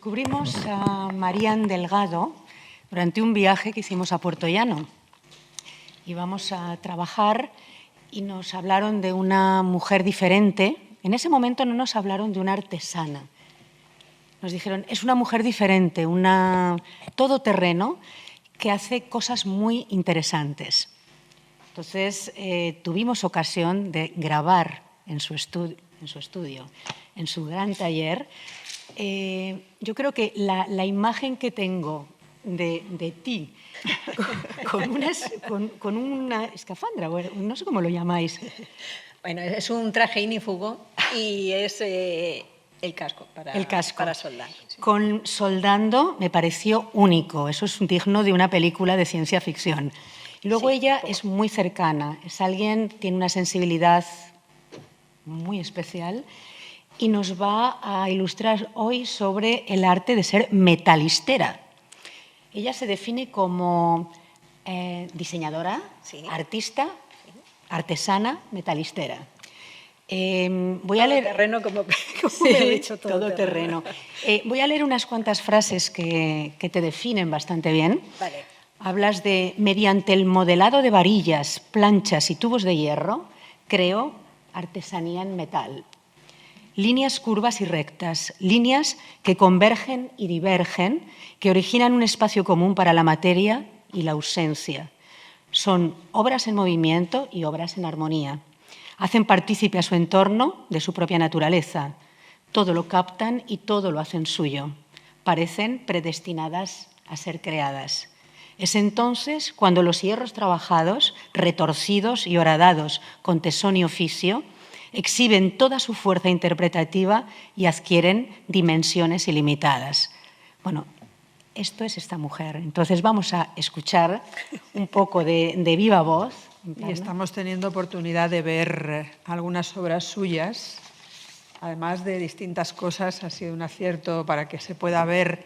Descubrimos a Marían Delgado durante un viaje que hicimos a Puerto Llano. Íbamos a trabajar y nos hablaron de una mujer diferente. En ese momento no nos hablaron de una artesana. Nos dijeron, es una mujer diferente, una todoterreno que hace cosas muy interesantes. Entonces, tuvimos ocasión de grabar en su estudio, en su gran taller. Yo creo que la imagen que tengo de ti con una escafandra, no sé cómo lo llamáis. Bueno, es un traje ignífugo y es el casco para soldar. Sí. Soldando me pareció único, eso es digno de una película de ciencia ficción. Y luego ella es muy cercana, es alguien, tiene una sensibilidad muy especial y nos va a ilustrar hoy sobre el arte de ser metalistera. Ella se define como diseñadora, artista, artesana, metalistera. Voy a leer terreno, como me he dicho, todo terreno. Voy a leer unas cuantas frases que te definen bastante bien. Vale. Hablas de, mediante el modelado de varillas, planchas y tubos de hierro, creo artesanía en metal. Líneas curvas y rectas, líneas que convergen y divergen, que originan un espacio común para la materia y la ausencia. Son obras en movimiento y obras en armonía. Hacen partícipe a su entorno de su propia naturaleza. Todo lo captan y todo lo hacen suyo. Parecen predestinadas a ser creadas. Es entonces cuando los hierros trabajados, retorcidos y horadados con tesón y oficio, exhiben toda su fuerza interpretativa y adquieren dimensiones ilimitadas. Bueno, esto es esta mujer. Entonces vamos a escuchar un poco de viva voz. Y estamos teniendo oportunidad de ver algunas obras suyas, además de distintas cosas. Ha sido un acierto para que se pueda ver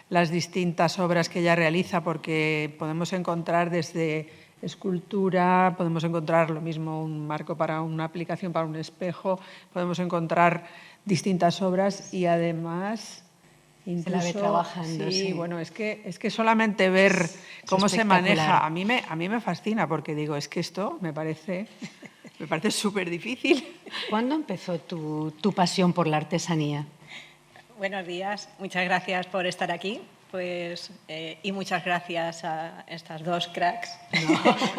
las distintas obras que ella realiza, porque podemos encontrar desde escultura, podemos encontrar lo mismo un marco para una aplicación para un espejo, podemos encontrar distintas obras y además incluso, se la ve trabajando. Sí, bueno, es que solamente ver cómo se maneja, a mí me fascina, porque digo, es que esto me parece súper difícil. ¿Cuándo empezó tu pasión por la artesanía? Buenos días, muchas gracias por estar aquí. Y muchas gracias a estas dos cracks,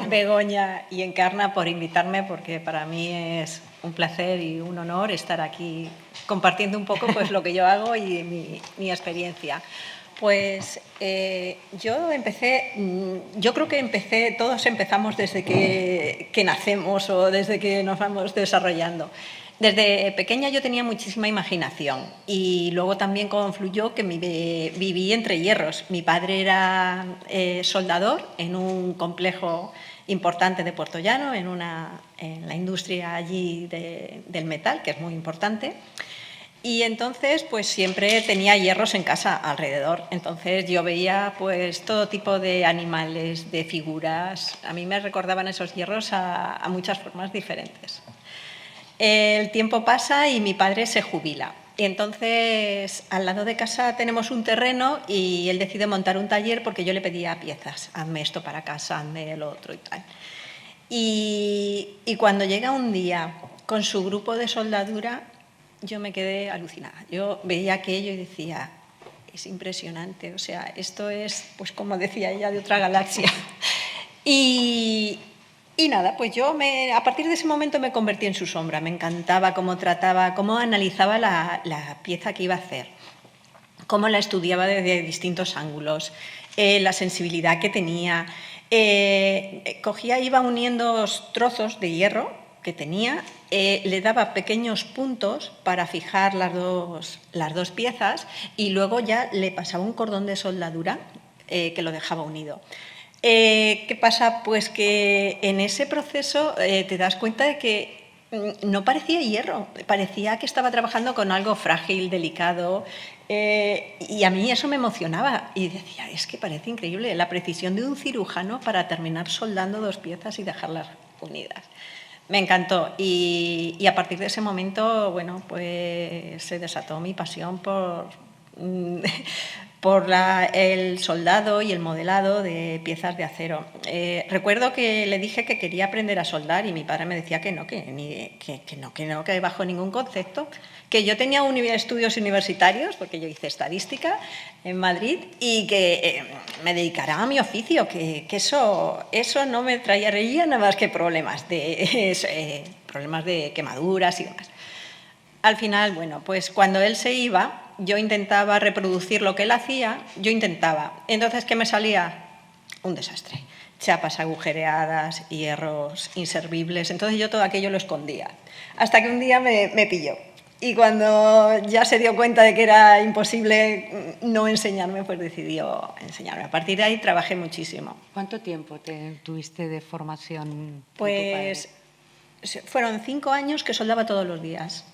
Begoña y Encarna, por invitarme, porque para mí es un placer y un honor estar aquí compartiendo un poco lo que yo hago y mi experiencia. Yo creo que todos empezamos desde que nacemos o desde que nos vamos desarrollando. Desde pequeña yo tenía muchísima imaginación y luego también confluyó que viví entre hierros. Mi padre era soldador en un complejo importante de Puerto Llano, en la industria allí del metal, que es muy importante. Y entonces siempre tenía hierros en casa alrededor. Entonces yo veía todo tipo de animales, de figuras. A mí me recordaban esos hierros a muchas formas diferentes. El tiempo pasa y mi padre se jubila. Y entonces, al lado de casa tenemos un terreno y él decide montar un taller porque yo le pedía piezas. Hazme esto para casa, hazme lo otro y tal. Y cuando llega un día con su grupo de soldadura, yo me quedé alucinada. Yo veía aquello y decía, es impresionante. O sea, esto es, como decía ella, de otra galaxia. Y nada, yo a partir de ese momento me convertí en su sombra. Me encantaba cómo trataba, cómo analizaba la pieza que iba a hacer, cómo la estudiaba desde distintos ángulos, la sensibilidad que tenía. Iba uniendo trozos de hierro que tenía, le daba pequeños puntos para fijar las dos piezas y luego ya le pasaba un cordón de soldadura que lo dejaba unido. ¿Qué pasa? Que en ese proceso te das cuenta de que no parecía hierro, parecía que estaba trabajando con algo frágil, delicado, y a mí eso me emocionaba y decía, es que parece increíble la precisión de un cirujano para terminar soldando dos piezas y dejarlas unidas. Me encantó y a partir de ese momento, se desató mi pasión por por el soldado y el modelado de piezas de acero. Recuerdo que le dije que quería aprender a soldar y mi padre me decía que no, que bajo ningún concepto, que yo tenía estudios universitarios, porque yo hice estadística en Madrid, y que me dedicara a mi oficio, que eso no me traería nada más que problemas de quemaduras y demás. Al final, bueno, pues cuando él se iba, yo intentaba reproducir lo que él hacía, Entonces, ¿qué me salía? Un desastre. Chapas agujereadas, hierros inservibles. Entonces yo todo aquello lo escondía. Hasta que un día me pilló. Y cuando ya se dio cuenta de que era imposible no enseñarme, pues decidió enseñarme. A partir de ahí trabajé muchísimo. ¿Cuánto tiempo tuviste de formación? Pues fueron 5 años que soldaba todos los días.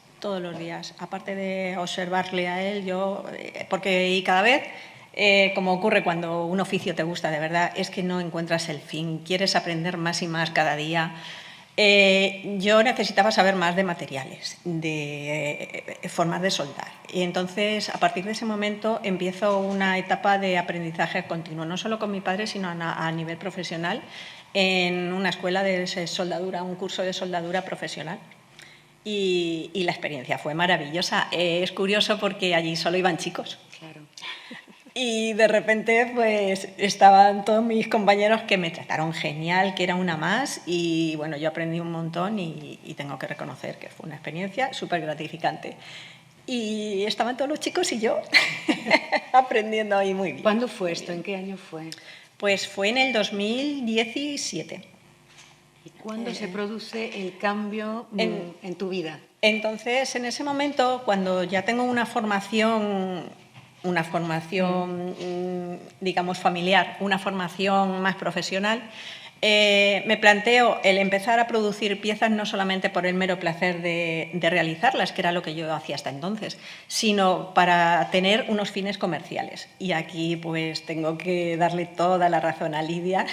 Aparte de observarle a él, porque cada vez, como ocurre cuando un oficio te gusta de verdad, es que no encuentras el fin, quieres aprender más y más cada día. Yo necesitaba saber más de materiales, de formas de soldar. Y entonces, a partir de ese momento, empiezo una etapa de aprendizaje continuo, no solo con mi padre, sino a nivel profesional, en una escuela de soldadura, un curso de soldadura profesional. Y la experiencia fue maravillosa. Es curioso porque allí solo iban chicos. Claro. Y de repente pues estaban todos mis compañeros que me trataron genial, que era una más. Y bueno, yo aprendí un montón y tengo que reconocer que fue una experiencia súper gratificante. Y estaban todos los chicos y yo aprendiendo ahí muy bien. ¿Cuándo fue esto? ¿En qué año fue? Pues fue en el 2017. ¿Y cuándo se produce el cambio en tu vida? Entonces, en ese momento, cuando ya tengo una formación, digamos, familiar, una formación más profesional, me planteo el empezar a producir piezas no solamente por el mero placer de realizarlas, que era lo que yo hacía hasta entonces, sino para tener unos fines comerciales. Y aquí pues tengo que darle toda la razón a Lidia,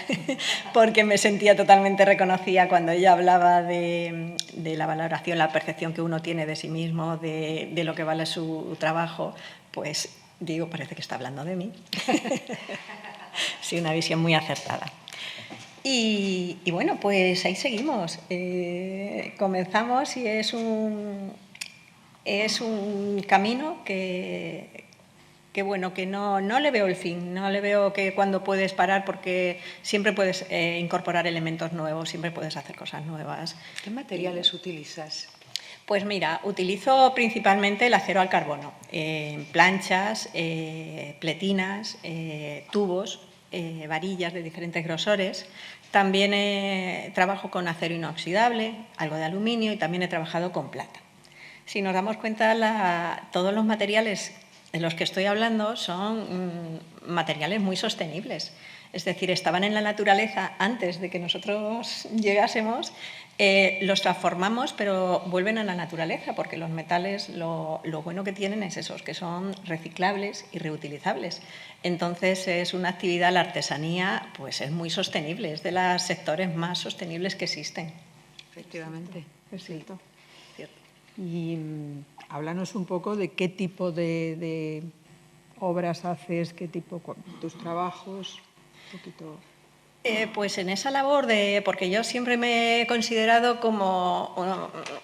porque me sentía totalmente reconocida cuando ella hablaba de la valoración, la percepción que uno tiene de sí mismo, de lo que vale su trabajo. Pues digo, parece que está hablando de mí. Sí, una visión muy acertada. Y bueno, pues ahí seguimos. Comenzamos y es un camino que bueno, que no le veo el fin, no le veo que cuando puedes parar, porque siempre puedes incorporar elementos nuevos, siempre puedes hacer cosas nuevas. ¿Qué materiales utilizas? Pues mira, utilizo principalmente el acero al carbono, planchas, pletinas, tubos, varillas de diferentes grosores. También trabajo con acero inoxidable, algo de aluminio y también he trabajado con plata. Si nos damos cuenta, todos los materiales de los que estoy hablando son materiales muy sostenibles. Es decir, estaban en la naturaleza antes de que nosotros llegásemos, los transformamos, pero vuelven a la naturaleza, porque los metales lo bueno que tienen es esos, que son reciclables y reutilizables. Entonces, es una actividad, la artesanía, pues es muy sostenible, es de los sectores más sostenibles que existen. Efectivamente. Es cierto. Cierto. Y háblanos un poco de qué tipo de obras haces, qué tipo, tus trabajos, un poquito. Pues en esa labor porque yo siempre me he considerado como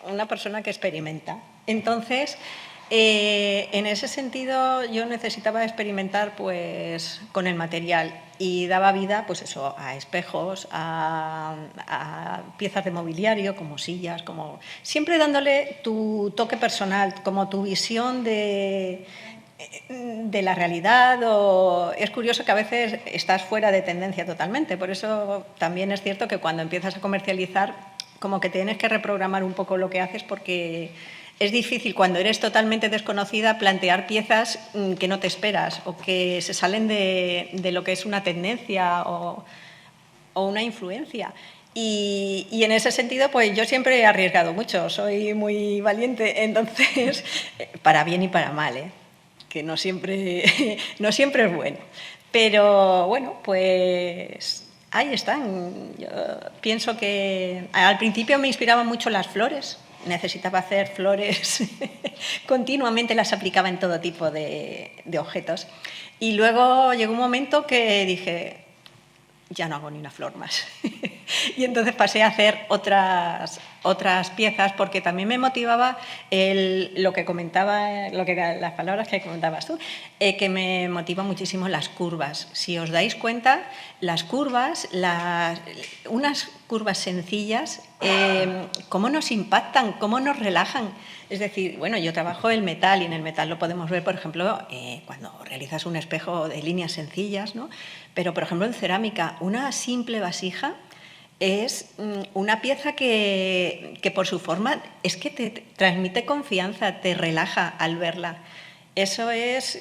una persona que experimenta. Entonces, en ese sentido, yo necesitaba experimentar pues con el material y daba vida, pues eso, a espejos, a piezas de mobiliario, como sillas, siempre dándole tu toque personal, como tu visión de la realidad. Es curioso que a veces estás fuera de tendencia totalmente, por eso también es cierto que cuando empiezas a comercializar como que tienes que reprogramar un poco lo que haces, porque es difícil cuando eres totalmente desconocida plantear piezas que no te esperas o que se salen de lo que es una tendencia o una influencia. Y en ese sentido, pues yo siempre he arriesgado mucho, soy muy valiente, entonces, para bien y para mal, que no siempre es bueno. Pero bueno, pues ahí están. Yo pienso que al principio me inspiraban mucho las flores, necesitaba hacer flores, continuamente las aplicaba en todo tipo de objetos. Y luego llegó un momento que dije, ya no hago ni una flor más. Y entonces pasé a hacer otras piezas, porque también me motivaba lo que comentaba, las palabras que comentabas tú, que me motiva muchísimo las curvas. Si os dais cuenta, las curvas, unas curvas sencillas, cómo nos impactan, cómo nos relajan. Es decir, bueno, yo trabajo el metal, y en el metal lo podemos ver, por ejemplo, cuando realizas un espejo de líneas sencillas, ¿no? Pero, por ejemplo, en cerámica, una simple vasija es una pieza que por su forma es que te transmite confianza, te relaja al verla. Eso es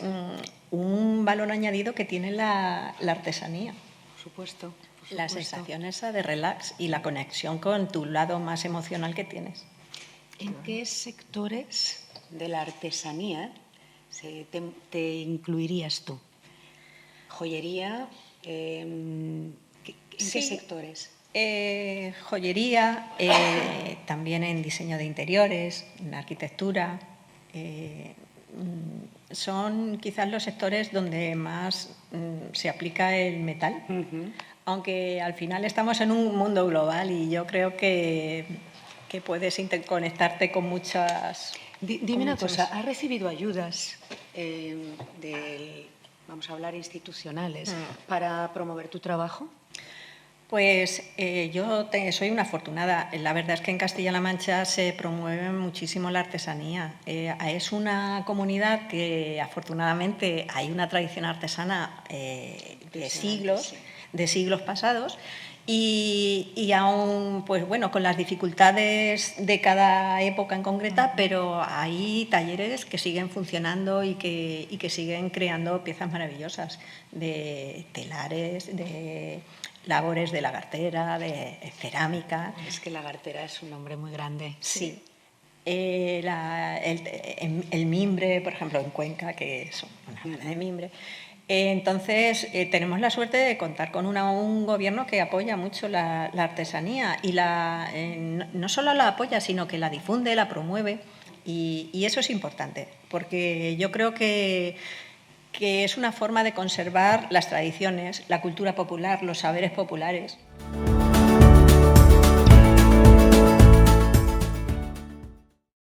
un valor añadido que tiene la artesanía. Por supuesto. La sensación esa de relax y la conexión con tu lado más emocional que tienes. ¿En qué sectores de la artesanía te incluirías tú? ¿Joyería? ¿En qué sectores? Joyería, también en diseño de interiores, en arquitectura. Son quizás los sectores donde más se aplica el metal, aunque al final estamos en un mundo global y yo creo que puedes interconectarte con muchas... Dime una cosa, ¿has recibido ayudas vamos a hablar, institucionales, para promover tu trabajo? Pues yo soy una afortunada. La verdad es que en Castilla-La Mancha se promueve muchísimo la artesanía. Es una comunidad que afortunadamente hay una tradición artesana de siglos pasados. Y aún, pues bueno, con las dificultades de cada época en concreta, pero hay talleres que siguen funcionando y que siguen creando piezas maravillosas de telares, de labores de lagartera, de cerámica. Es que lagartera es un nombre muy grande. Sí. El mimbre, por ejemplo, en Cuenca, que es una zona de mimbre. Entonces, tenemos la suerte de contar con un gobierno que apoya mucho la artesanía y no solo la apoya, sino que la difunde, la promueve, y eso es importante, porque yo creo que es una forma de conservar las tradiciones, la cultura popular, los saberes populares.